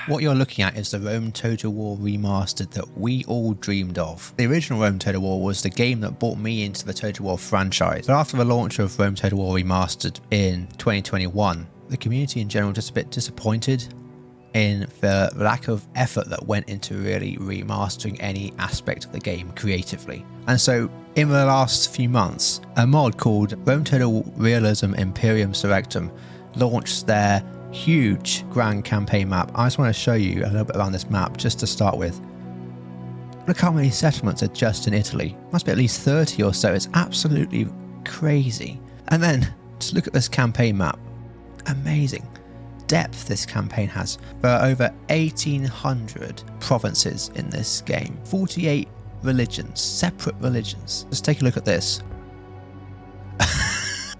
What you're looking at is the Rome Total War remastered that we all dreamed of. The original Rome Total War was the game that brought me into the Total War franchise. But after the launch of Rome Total War Remastered in 2021, the community in general just a bit disappointed in the lack of effort that went into really remastering any aspect of the game creatively. And so in the last few months, a mod called Rome Total Realism Imperium Surrectum launched their huge grand campaign map. I just want to show you a little bit around this map just to start with. Look how many settlements are just in Italy. Must be at least 30 or so. It's absolutely crazy. And then just look at this campaign map. Amazing depth this campaign has. There are over 1,800 provinces in this game. 48 religions, separate religions. Let's take a look at this.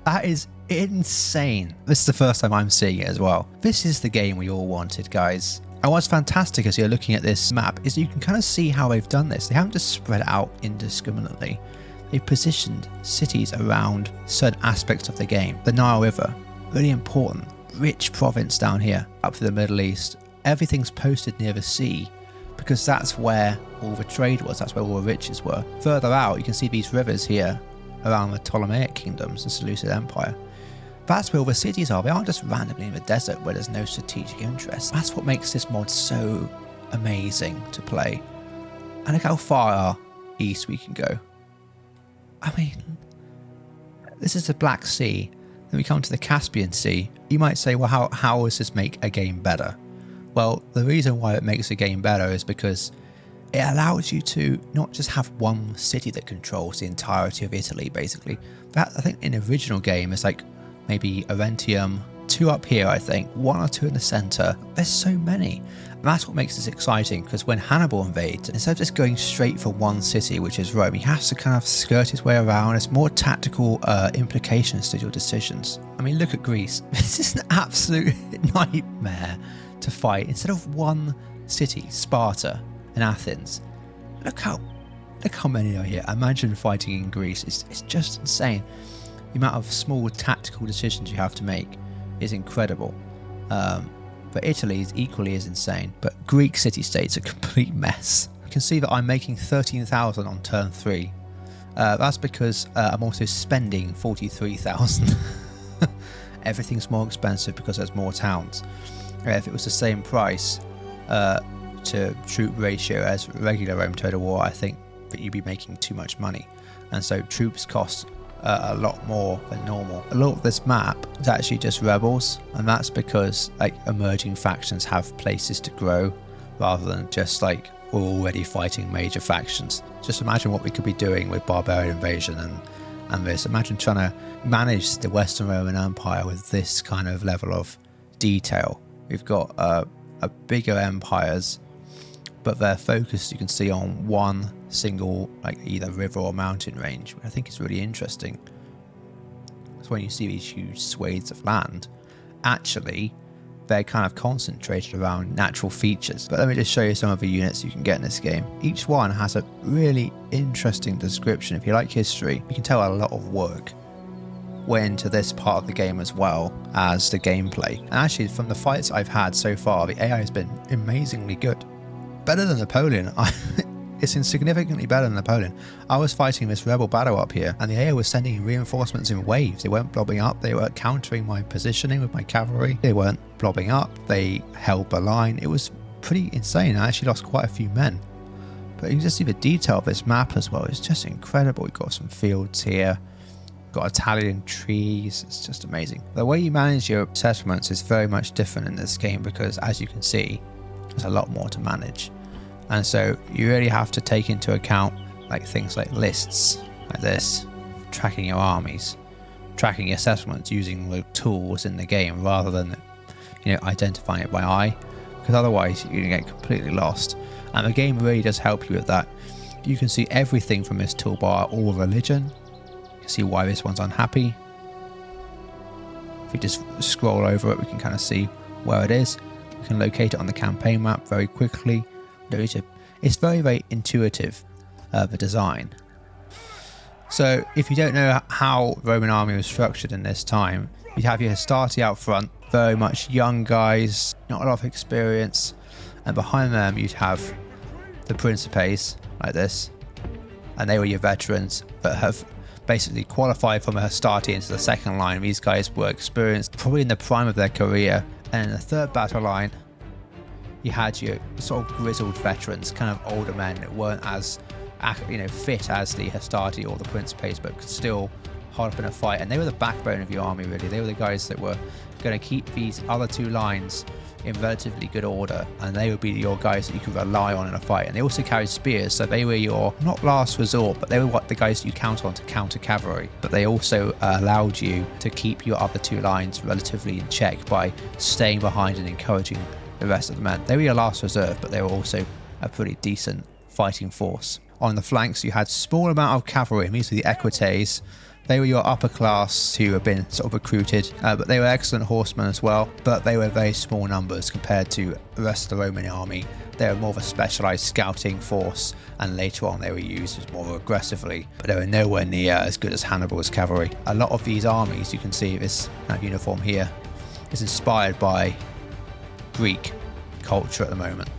That is insane. This is the first time I'm seeing it as well. This is the game we all wanted, guys. And what's fantastic as you're looking at this map is you can kind of see how they've done this. They haven't just spread it out indiscriminately. They've positioned cities around certain aspects of the game. The Nile River, really important, rich province down here, up to the Middle East. Everything's posted near the sea because that's where all the trade was, that's where all the riches were. Further out, you can see these rivers here around the Ptolemaic kingdoms, the Seleucid Empire. That's where all the cities are. They aren't just randomly in the desert where there's no strategic interest. That's what makes this mod so amazing to play. And look how far east we can go. I mean, this is the Black Sea. Then we come to the Caspian Sea. You might say, well, how does this make a game better? Well, the reason why it makes a game better is because it allows you to not just have one city that controls the entirety of Italy, basically. That, I think in the original game, it's like maybe Arretium, 2 up here, I think, 1 or 2 in the centre. There's so many. And that's what makes this exciting, because when Hannibal invades, instead of just going straight for one city, which is Rome, he has to kind of skirt his way around. There's more tactical implications to your decisions. I mean, look at Greece. This is an absolute nightmare to fight. Instead of one city, Sparta and Athens, look how many are here. Imagine fighting in Greece. It's just insane. The amount of small tactical decisions you have to make is incredible. But Italy is equally as insane. But Greek city-states are a complete mess. You can see that I'm making 13,000 on turn 3. That's because I'm also spending 43,000. Everything's more expensive because there's more towns. If it was the same price to troop ratio as regular Rome Total War, I think that you'd be making too much money. And so troops cost a lot more than normal. A lot of this map is actually just rebels, and that's because like emerging factions have places to grow rather than just like we're already fighting major factions. Just imagine what we could be doing with barbarian invasion and this. Imagine trying to manage the Western Roman Empire with this kind of level of detail. We've got a bigger empires, but they're focused, you can see, on one single like either river or mountain range, which I think is really interesting. So when you see these huge swathes of land, actually they're kind of concentrated around natural features. But let me just show you some of the units you can get in this game. Each one has a really interesting description. If you like history, you can tell a lot of work went into this part of the game as well as the gameplay. And actually, from the fights I've had so far, the AI has been amazingly good. Better than Napoleon. It's significantly better than Napoleon. I was fighting this rebel battle up here, and the AI was sending in reinforcements in waves. They weren't blobbing up. They were countering my positioning with my cavalry. They weren't blobbing up. They held the line. It was pretty insane. I actually lost quite a few men. But you can just see the detail of this map as well. It's just incredible. We've got some fields here. Got Italian trees. It's just amazing. The way you manage your settlements is very much different in this game because, as you can see, there's a lot more to manage. And so you really have to take into account like things like lists like this, tracking your armies, tracking your settlements using the tools in the game rather than, you know, identifying it by eye, because otherwise you're gonna get completely lost. And the game really does help you with that. You can see everything from this toolbar, all religion. You can see why this one's unhappy. If we just scroll over it, we can kind of see where it is. We can locate it on the campaign map very quickly. It's very, very intuitive, the design. So if you don't know how Roman army was structured in this time, you'd have your Hastati out front, very much young guys, not a lot of experience. and behind them you'd have the Principes like this, and they were your veterans that have basically qualified from a Hastati into the second line. These guys were experienced, probably in the prime of their career. And in the third battle line, you had your sort of grizzled veterans, kind of older men that weren't as fit as the Hastati or the Principes, but could still hold up in a fight. And they were the backbone of your army, really. They were the guys that were going to keep these other two lines in relatively good order, and they would be your guys that you could rely on in a fight. And they also carried spears, so they were your, not last resort, but they were the guys you count on to counter cavalry. But they also allowed you to keep your other two lines relatively in check by staying behind and encouraging the rest of the men. They were your last reserve, but they were also a pretty decent fighting force. On the flanks, you had a small amount of cavalry, and these were the equites. They were your upper class who have been sort of recruited, but they were excellent horsemen as well, but they were very small numbers compared to the rest of the Roman army. They were more of a specialised scouting force, and later on they were used more aggressively, but they were nowhere near as good as Hannibal's cavalry. A lot of these armies, you can see this uniform here, is inspired by Greek culture at the moment.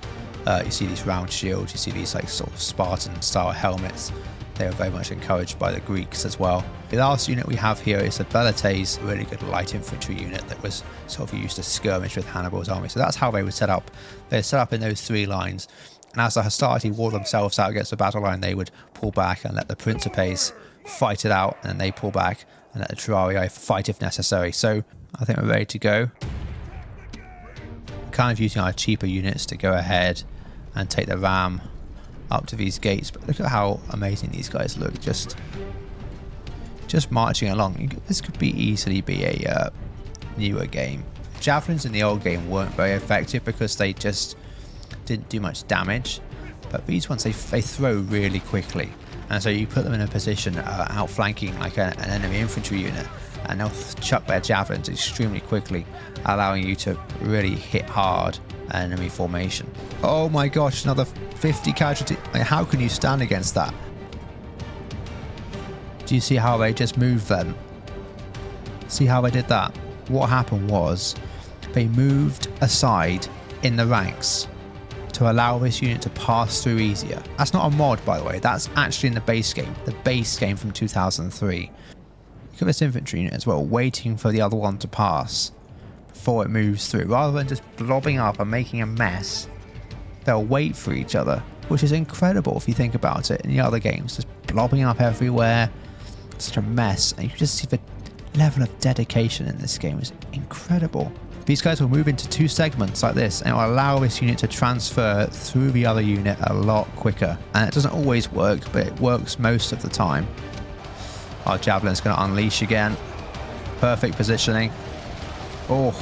You see these round shields, you see these like sort of Spartan style helmets. They were very much encouraged by the Greeks as well. The last unit we have here is the Velites, a really good light infantry unit that was sort of used to skirmish with Hannibal's army. So that's how they were set up. They were set up in those three lines. And as the Hastati wore themselves out against the battle line, they would pull back and let the Principes fight it out, and then they pull back and let the Terrarii fight if necessary. So I think we're ready to go. We're kind of using our cheaper units to go ahead and take the ram up to these gates, but look at how amazing these guys look, just marching along. This could easily be a newer game. Javelins in the old game weren't very effective because they just didn't do much damage, but these ones they throw really quickly, and so you put them in a position outflanking like an enemy infantry unit, and they'll chuck their javelins extremely quickly, allowing you to really hit hard enemy formation. Oh my gosh, another 50 casualty. How can you stand against that? Do you see how they just moved then? See how they did that? What happened was they moved aside in the ranks to allow this unit to pass through easier. That's not a mod, by the way. That's actually in the base game from 2003. Look at this infantry unit as well, waiting for the other one to pass before it moves through. Rather than just blobbing up and making a mess, they'll wait for each other, which is incredible if you think about it in the other games. Just blobbing up everywhere, such a mess. And you can just see the level of dedication in this game is incredible. These guys will move into two segments like this, and it will allow this unit to transfer through the other unit a lot quicker. And it doesn't always work, but it works most of the time. Our Javelin's going to unleash again. Perfect positioning. Oh,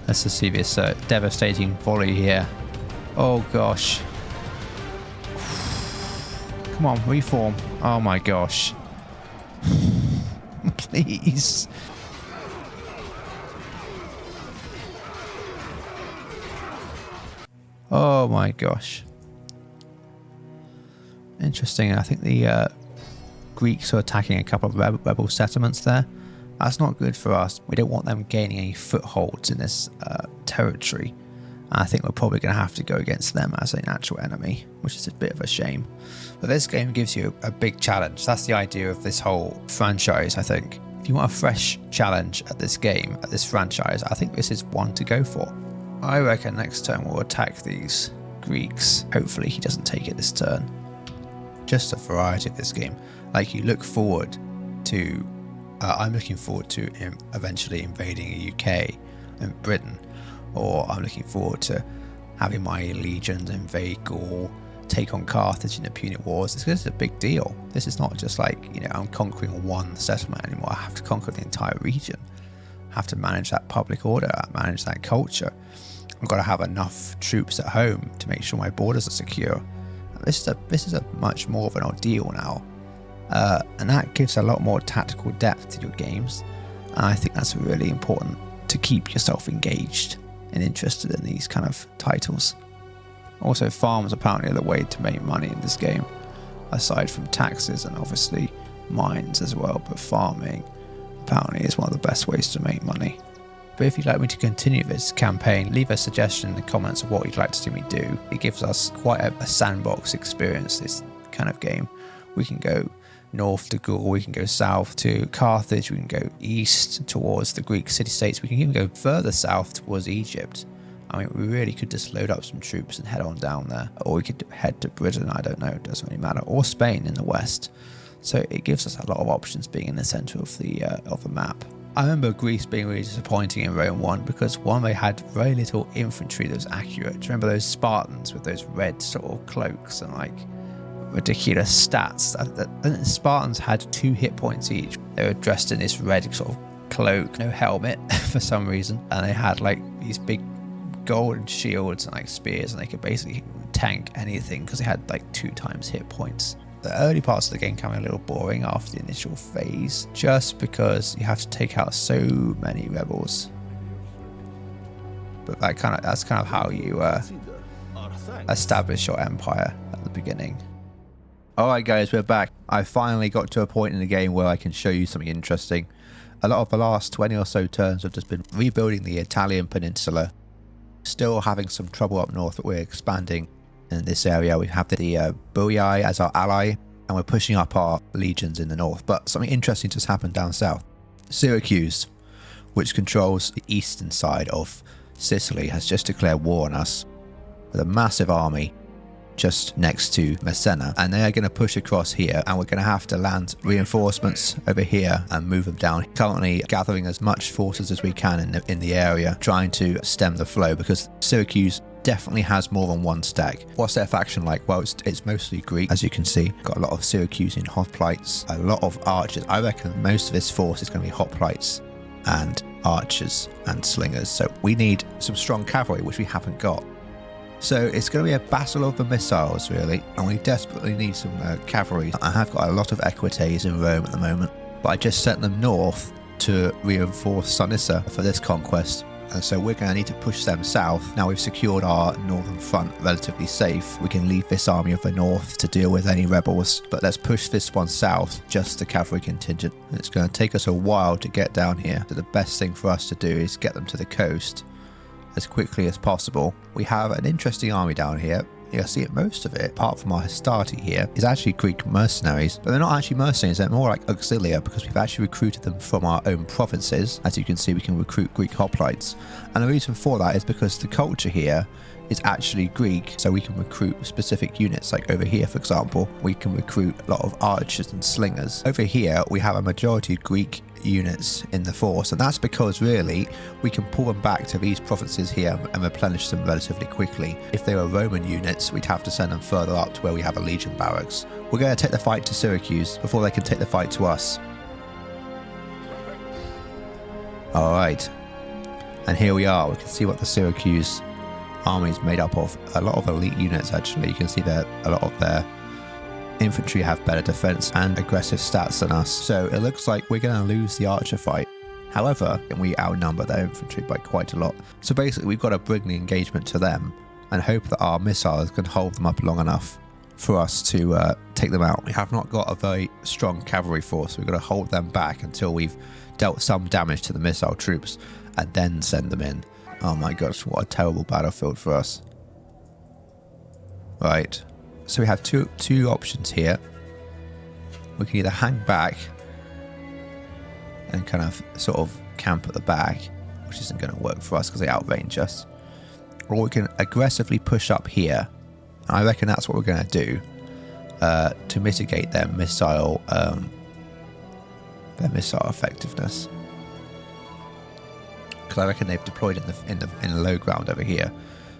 let's just see this devastating volley here. Oh gosh. Come on, reform. Oh my gosh. Please. Oh my gosh. Interesting. I think the Greeks are attacking a couple of rebel settlements there. That's not good for us. We don't want them gaining any footholds in this territory. I think we're probably going to have to go against them as a natural enemy, which is a bit of a shame. But this game gives you a big challenge. That's the idea of this whole franchise, I think. If you want a fresh challenge at this game, at this franchise, I think this is one to go for. I reckon next turn we'll attack these Greeks. Hopefully he doesn't take it this turn. Just a variety of this game. Like, you look forward to... I'm looking forward to eventually invading the UK and Britain. Or I'm looking forward to having my legions invade Gaul, take on Carthage in the Punic Wars. This is a big deal. This is not just like, I'm conquering one settlement anymore. I have to conquer the entire region. I have to manage that public order, manage that culture. I've got to have enough troops at home to make sure my borders are secure. This is a much more of an ordeal now. And that gives a lot more tactical depth to your games. And I think that's really important to keep yourself engaged and interested in these kind of titles. Also, farms apparently are the way to make money in this game, aside from taxes and obviously mines as well, but farming apparently is one of the best ways to make money. But if you'd like me to continue this campaign, leave a suggestion in the comments of what you'd like to see me do. It gives us quite a sandbox experience, this kind of game. We can go north to Gaul, we can go south to Carthage, we can go east towards the Greek city-states, we can even go further south towards Egypt. I mean, we really could just load up some troops and head on down there. Or we could head to Britain, I don't know, it doesn't really matter. Or Spain in the west. So it gives us a lot of options being in the centre of the map. I remember Greece being really disappointing in Rome 1 because one, they had very little infantry that was accurate. Do you remember those Spartans with those red sort of cloaks and like ridiculous stats? The Spartans had 2 hit points each. They were dressed in this red sort of cloak, no helmet for some reason, and they had like these big golden shields and like spears, and they could basically tank anything because they had like 2 times hit points. The early parts of the game can be a little boring after the initial phase, just because you have to take out so many rebels. But that's kind of how you establish your empire at the beginning. Alright guys, we're back. I finally got to a point in the game where I can show you something interesting. A lot of the last 20 or so turns have just been rebuilding the Italian peninsula. Still having some trouble up north, but we're expanding. In this area we have the Boii as our ally, and we're pushing up our legions in the north. But something interesting just happened down south. Syracuse, which controls the eastern side of Sicily, has just declared war on us with a massive army just next to Messina, and they are going to push across here, and we're going to have to land reinforcements over here and move them down. Currently gathering as much forces as we can in the area, trying to stem the flow, because Syracuse definitely has more than one stack. What's their faction like? Well, it's mostly Greek, as you can see. Got a lot of Syracusan hoplites, a lot of archers. I reckon most of this force is going to be hoplites and archers and slingers, so we need some strong cavalry, which we haven't got. So it's going to be a battle of the missiles, really, and we desperately need some cavalry. I have got a lot of equites in Rome at the moment, but I just sent them north to reinforce Sunissa for this conquest. And so we're going to need to push them south. Now we've secured our northern front relatively safe. We can leave this army of the north to deal with any rebels, but let's push this one south, just the cavalry contingent. And it's going to take us a while to get down here. So the best thing for us to do is get them to the coast as quickly as possible. We have an interesting army down here. You'll see it, most of it, apart from our Hastati here, is actually Greek mercenaries. But they're not actually mercenaries, they're more like auxilia, because we've actually recruited them from our own provinces. As you can see, we can recruit Greek hoplites. And the reason for that is because the culture here is actually Greek, so we can recruit specific units. Like over here, for example, we can recruit a lot of archers and slingers. Over here, we have a majority of Greek units in the force, and that's because really we can pull them back to these provinces here and replenish them relatively quickly. If they were Roman units, we'd have to send them further up to where we have a legion barracks. We're going to take the fight to Syracuse before they can take the fight to us. Alright, and here we are. We can see what the Syracuse army is made up of. A lot of elite units, actually. You can see that a lot of their infantry have better defense and aggressive stats than us, so it looks like we're going to lose the archer fight. However, we outnumber their infantry by quite a lot. So basically we've got to bring the engagement to them and hope that our missiles can hold them up long enough for us to take them out. We have not got a very strong cavalry force. We've got to hold them back until we've dealt some damage to the missile troops and then send them in. Oh my gosh, what a terrible battlefield for us. Right, so we have two options here. We can either hang back and kind of sort of camp at the back, which isn't going to work for us because they outrange us, or we can aggressively push up here. And I reckon that's what we're going to do to mitigate their missile effectiveness. Because I reckon they've deployed in the low ground over here.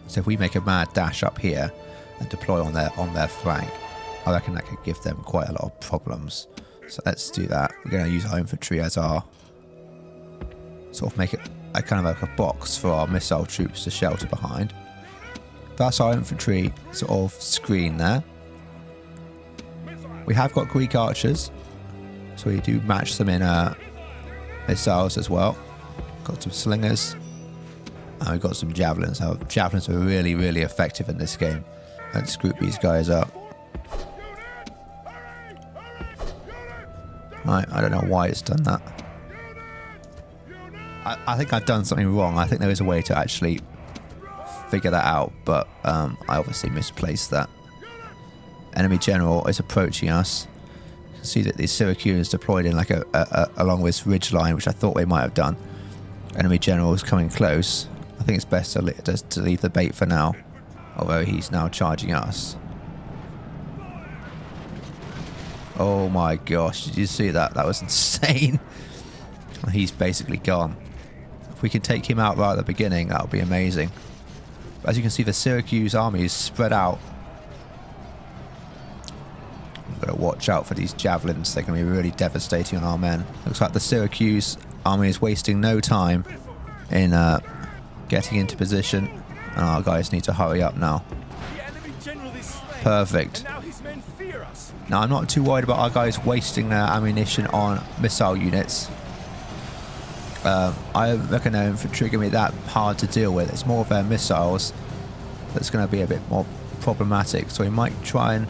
So if we make a mad dash up here and deploy on their flank, I reckon that could give them quite a lot of problems. So let's do that. We're going to use our infantry as our sort of make it a kind of like a box for our missile troops to shelter behind. That's our infantry sort of screen there. We have got Greek archers, so we do match them in missiles as well. Got some slingers, and we've got some javelins. Now, javelins are really, really effective in this game. Let's group these guys up. Right, I don't know why it's done that. I think I've done something wrong. I think there is a way to actually figure that out, but I obviously misplaced that. Enemy general is approaching us. You can see that the Syracuse deployed in like along this ridge line, which I thought they might have done. Enemy general is coming close. I think it's best to leave the bait for now, although he's now charging us. Oh my gosh, did you see that? That was insane. He's basically gone. If we can take him out right at the beginning, that would be amazing. But as you can see, the Syracuse army is spread out. We've got to watch out for these javelins. They're going to be really devastating on our men. Looks like the Syracuse army is wasting no time in getting into position. And our guys need to hurry up now. Perfect. Now, I'm not too worried about our guys wasting their ammunition on missile units. I reckon their infantry are going to be that hard to deal with. It's more of their missiles that's going to be a bit more problematic. So we might try and,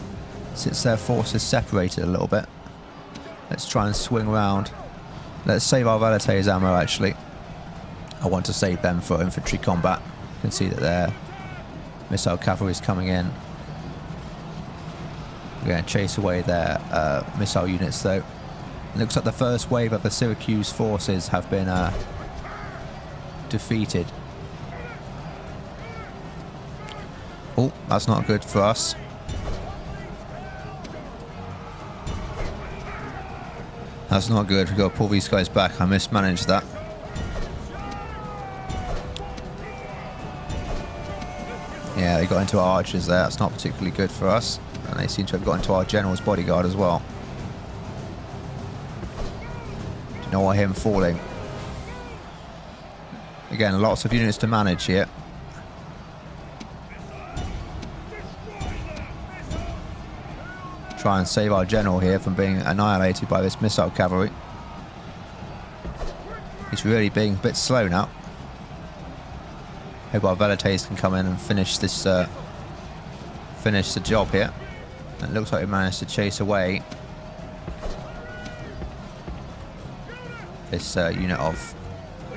since their force is separated a little bit, let's try and swing around. Let's save our Velites ammo, actually. I want to save them for infantry combat. You can see that their missile cavalry is coming in. We're going to chase away their missile units, though. It looks like the first wave of the Syracuse forces have been defeated. Oh, that's not good for us. That's not good. We've got to pull these guys back. I mismanaged that. Yeah, they got into our archers there. That's not particularly good for us. And they seem to have got into our general's bodyguard as well. Do you know what? Him falling. Again, lots of units to manage here. Try and save our general here from being annihilated by this missile cavalry. He's really being a bit slow now. Hope our Velites can come in and finish this, finish the job here. And it looks like we managed to chase away this unit of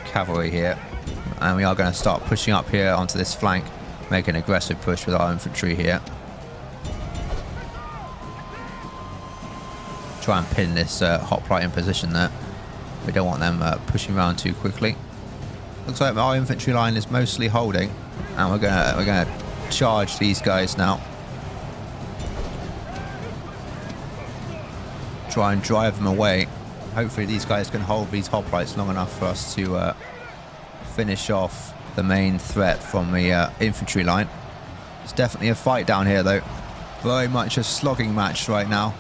cavalry here, and we are going to start pushing up here onto this flank, make an aggressive push with our infantry here. Try and pin this hoplite in position there. We don't want them pushing around too quickly. Looks like our infantry line is mostly holding, and we're gonna charge these guys now. Try and drive them away. Hopefully these guys can hold these hoplites long enough for us to finish off the main threat from the infantry line. It's definitely a fight down here, though. Very much a slogging match right now.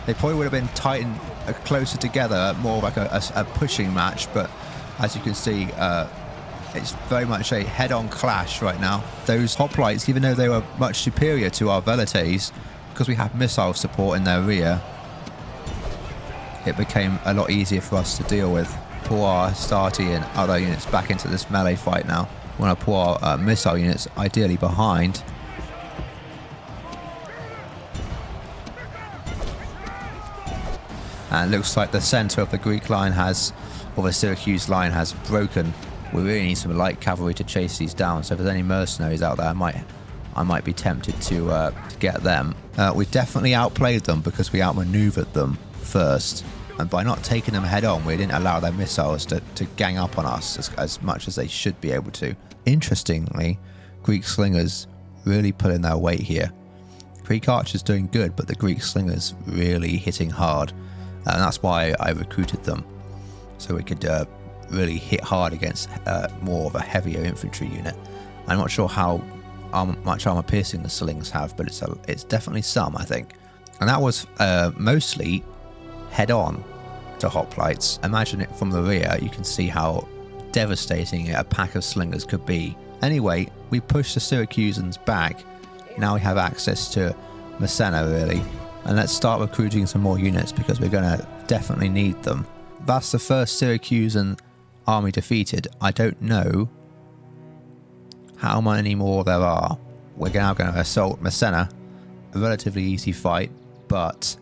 They probably would have been tightened closer together, more like a pushing match, but as you can see, it's very much a head-on clash right now. Those hoplites, even though they were much superior to our Velites, because we have missile support in their rear, it became a lot easier for us to deal with. Pull our Astarte and other units back into this melee fight now. We want to pull our missile units ideally behind. And it looks like the centre of the Greek line has, or the Syracuse line has broken. We really need some light cavalry to chase these down. So if there's any mercenaries out there, I might be tempted to get them. We definitely outplayed them because we outmaneuvered them first. And by not taking them head on, we didn't allow their missiles to gang up on us as much as they should be able to. Interestingly, Greek slingers really pulling their weight here. Greek archers doing good, but the Greek slingers really hitting hard. And that's why I recruited them, so we could really hit hard against more of a heavier infantry unit. I'm not sure how much armor piercing the slings have, but it's definitely some, I think. And that was mostly head-on to hoplites. Imagine it from the rear. You can see how devastating a pack of slingers could be. Anyway, we pushed the Syracusans back. Now we have access to Messena, really. And let's start recruiting some more units because we're going to definitely need them. That's the first Syracusan army defeated. I don't know how many more there are. We're now going to assault Messena. A relatively easy fight, but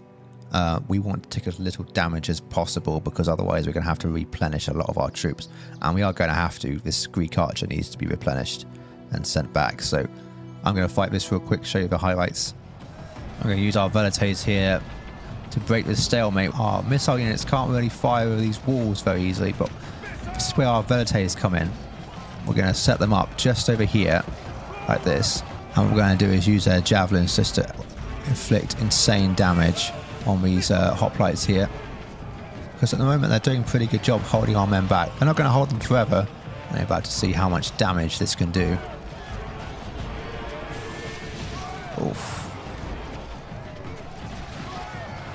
we want to take as little damage as possible, because otherwise we're going to have to replenish a lot of our troops, and we are going to have to. This Greek archer needs to be replenished and sent back. So I'm going to fight this real quick, show you the highlights. I'm going to use our velites here to break this stalemate. Our missile units can't really fire over these walls very easily, but this is where our velites come in. We're going to set them up just over here, like this, and what we're going to do is use their javelins just to inflict insane damage on these hoplites here, because at the moment they're doing a pretty good job holding our men back. They're not going to hold them forever, and they're about to see how much damage this can do. Oof.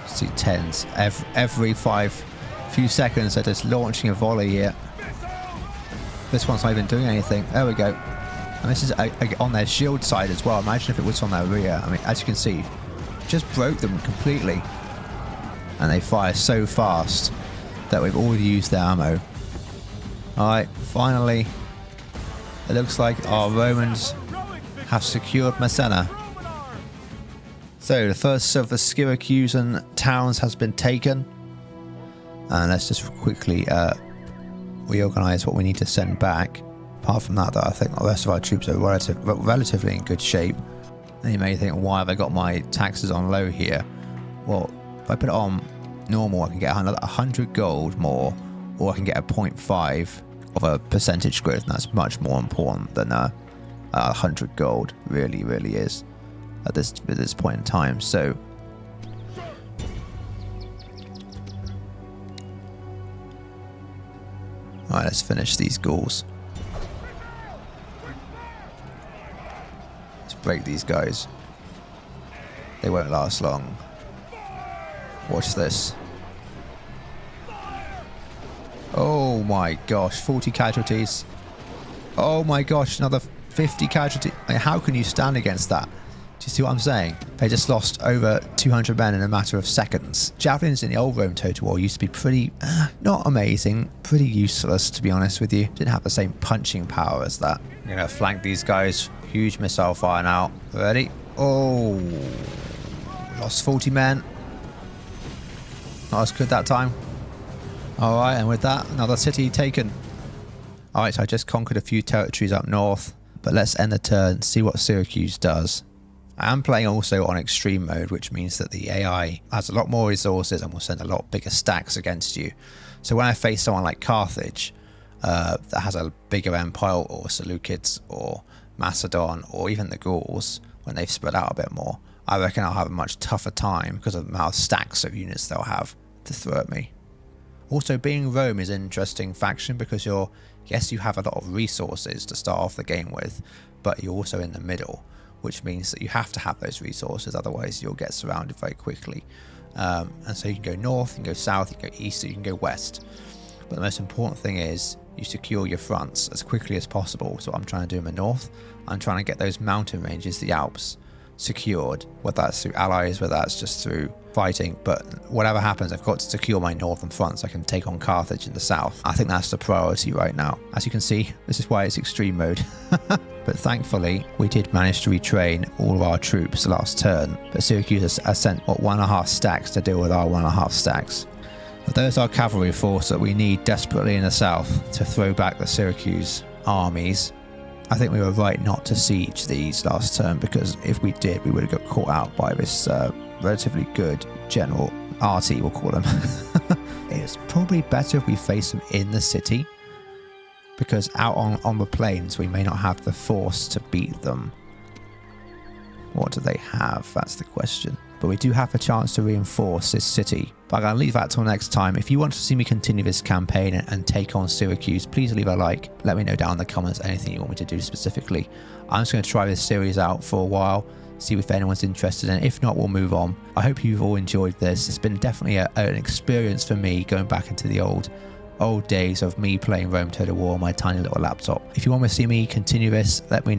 See tens every few seconds. They're just launching a volley here. This one's not even doing anything. There we go. And this is on their shield side as well. Imagine if it was on their rear. I mean, as you can see, just broke them completely. And they fire so fast that we've already used their ammo. Alright, finally, it looks like our Romans have secured Messena. So the first of the Syracusan towns has been taken. And let's just quickly reorganize what we need to send back. Apart from that, though, I think the rest of our troops are relatively in good shape. And you may think, why have I got my taxes on low here? Well, if I put it on normal, I can get another 100 gold more, or I can get a 0.5 of a percentage growth, and that's much more important than 100 gold. Really is at this point in time. So alright, let's finish these Gauls. Let's break these guys. They won't last long. Watch this. Oh my gosh, 40 casualties. Oh my gosh, another 50 casualties. I mean, how can you stand against that? Do you see what I'm saying? They just lost over 200 men in a matter of seconds. Javelins in the old Rome total war used to be pretty, not amazing, pretty useless, to be honest with you. Didn't have the same punching power as that. I'm going to flank these guys. Huge missile fire now. Ready? Oh, lost 40 men. Not as good that time. Alright, and with that, another city taken. Alright, so I just conquered a few territories up north, but let's end the turn, see what Syracuse does. I am playing also on extreme mode, which means that the AI has a lot more resources and will send a lot bigger stacks against you. So when I face someone like Carthage, that has a bigger empire, or Seleucids, or Macedon, or even the Gauls, when they've spread out a bit more, I reckon I'll have a much tougher time because of the amount of stacks of units they'll have to throw at me. Also, being Rome is an interesting faction because yes, you have a lot of resources to start off the game with, but you're also in the middle, which means that you have to have those resources, otherwise you'll get surrounded very quickly. And so you can go north, you can go south, you can go east, you can go west. But the most important thing is you secure your fronts as quickly as possible. So what I'm trying to do in the north, I'm trying to get those mountain ranges, the Alps, secured, whether that's through allies, whether that's just through fighting, but whatever happens, I've got to secure my northern front so I can take on Carthage in the south. I think that's the priority right now. As you can see, this is why it's extreme mode. But thankfully, we did manage to retrain all of our troops last turn, but Syracuse has sent 1.5 stacks to deal with our 1.5 stacks. But there's our cavalry force that we need desperately in the south to throw back the Syracuse armies. I think we were right not to siege these last turn, because if we did, we would have got caught out by this relatively good general. RT, we'll call him. It's probably better if we face them in the city, because out on the plains, we may not have the force to beat them. What do they have? That's the question. But we do have a chance to reinforce this city. But I'm going to leave that till next time. If you want to see me continue this campaign and take on Syracuse, please leave a like. Let me know down in the comments anything you want me to do specifically. I'm just going to try this series out for a while, see if anyone's interested in it. If not, we'll move on. I hope you've all enjoyed this. It's been definitely an experience for me, going back into the old days of me playing Rome Total War on my tiny little laptop. If you want to see me continue this, let me